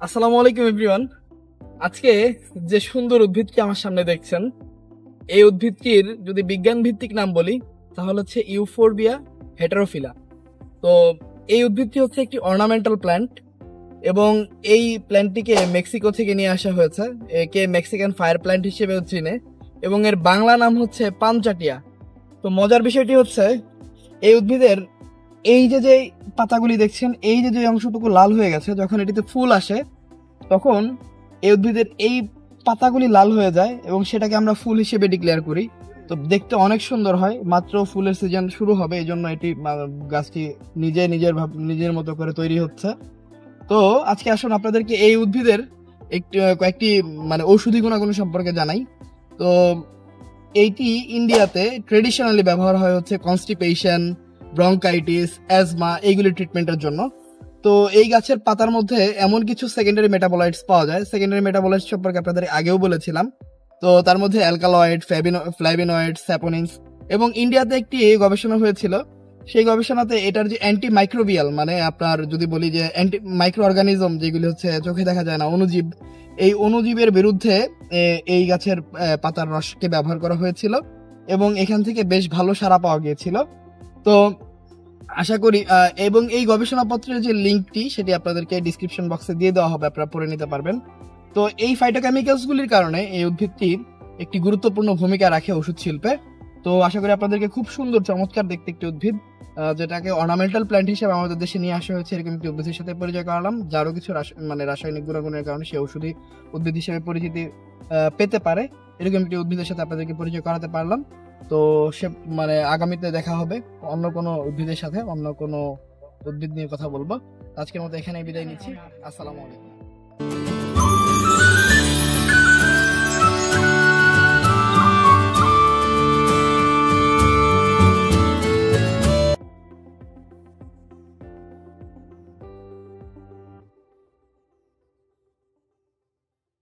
আসসালামু আলাইকুম এভরিওয়ান। আজকে যে সুন্দর উদ্ভিদটি আমার সামনে দেখছেন, এই উদ্ভিদটির যদি বিজ্ঞান ভিত্তিক নাম বলি তাহলে হচ্ছে ইউফোরবিয়া হেটারোফিলা। তো এই উদ্ভিদটি হচ্ছে একটি অর্নামেন্টাল প্ল্যান্ট এবং এই প্ল্যান্টটিকে মেক্সিকো থেকে নিয়ে আসা হয়েছে। একে মেক্সিকান ফায়ার প্ল্যান্ট হিসেবে চিনে এবং এর বাংলা নাম হচ্ছে পানচাটিয়া। তো মজার বিষয়টি হচ্ছে এই উদ্ভিদের এই যে পাতাগুলি দেখছেন, এই যে অংশটুকু লাল হয়ে গেছে, যখন এটিতে ফুল আসে তখন এই উদ্ভিদের এই পাতাগুলি লাল হয়ে যায় এবং সেটাকে আমরা ফুল হিসেবে ডিক্লেয়ার করি। তো দেখতে অনেক সুন্দর হয়। মাত্র ফুলের সিজন শুরু হবে, এই জন্য এটি গাছটি নিজের মতো করে তৈরি হচ্ছে। তো আজকে আসুন আপনাদেরকে এই উদ্ভিদের কয়েকটি ঔষধি গুণাগুণ সম্পর্কে জানাই। তো এইটি ইন্ডিয়াতে ট্রেডিশনালি ব্যবহার হয় হচ্ছে কনস্টিপেশন, ব্রঙ্কাইটিস, অ্যাজমা এইগুলি ট্রিটমেন্টের জন্য। তো এই গাছের পাতার মধ্যে এমন কিছু সেকেন্ডারি মেটাবোলাইটস পাওয়া যায়। সেকেন্ডারি মেটাবোলাইটস সম্পর্কে আপনাদের আগেও বলেছিলাম। তো তার মধ্যে অ্যালকালয়েড, ফ্ল্যাভিনয়েড, স্যাপোনিনস। এবং ইন্ডিয়াতে একটি গবেষণা হয়েছিল, সেই গবেষণাতে এটার যে অ্যান্টি মাইক্রোবিয়াল, মানে আপনার যদি বলি যে অ্যান্টি মাইক্রো অর্গানিজম যেগুলি হচ্ছে চোখে দেখা যায় না, অনুজীব, এই অনুজীবের বিরুদ্ধে এই গাছের পাতার রসকে ব্যবহার করা হয়েছিল এবং এখান থেকে বেশ ভালো সাড়া পাওয়া গিয়েছিল। তো আশা করি এবং এই গবেষণাপত্রের যে লিঙ্কটি সেটি আপনাদেরকে ডিসক্রিপশন বক্সে দিয়ে দেওয়া হবে, আপনারা পড়ে নিতে পারবেন। তো এই ফাইটোকেমিক্যালস গুলির কারণে এই উদ্ভিদটি একটি গুরুত্বপূর্ণ ভূমিকা রাখে ওষুধ শিল্পে। তো আশা করি আপনাদেরকে খুব সুন্দর চমৎকার দেখতে একটি উদ্ভিদ, যেটাকে অর্নামেন্টাল প্ল্যান্ট হিসেবে আমাদের দেশে নিয়ে আসা হয়েছে, এরকম একটি উদ্ভিদের সাথে পরিচয় করালাম, যারও কিছু রাসায়নিক গুণাগুণের কারণে সে ঔষধি উদ্ভিদ হিসেবে পরিচিতি পেতে পারে। এরকম একটি উদ্ভিদের সাথে আপনাদেরকে পরিচয় করাতে পারলাম। তো সে আগামীতে দেখা হবে অন্য কোনো উদ্ভিদের সাথে, অন্য কোনো উদ্ভিদ নিয়ে কথা বলবো। আজকের মতো এখানেই বিদায় নিচ্ছি। আসসালামু আলাইকুম।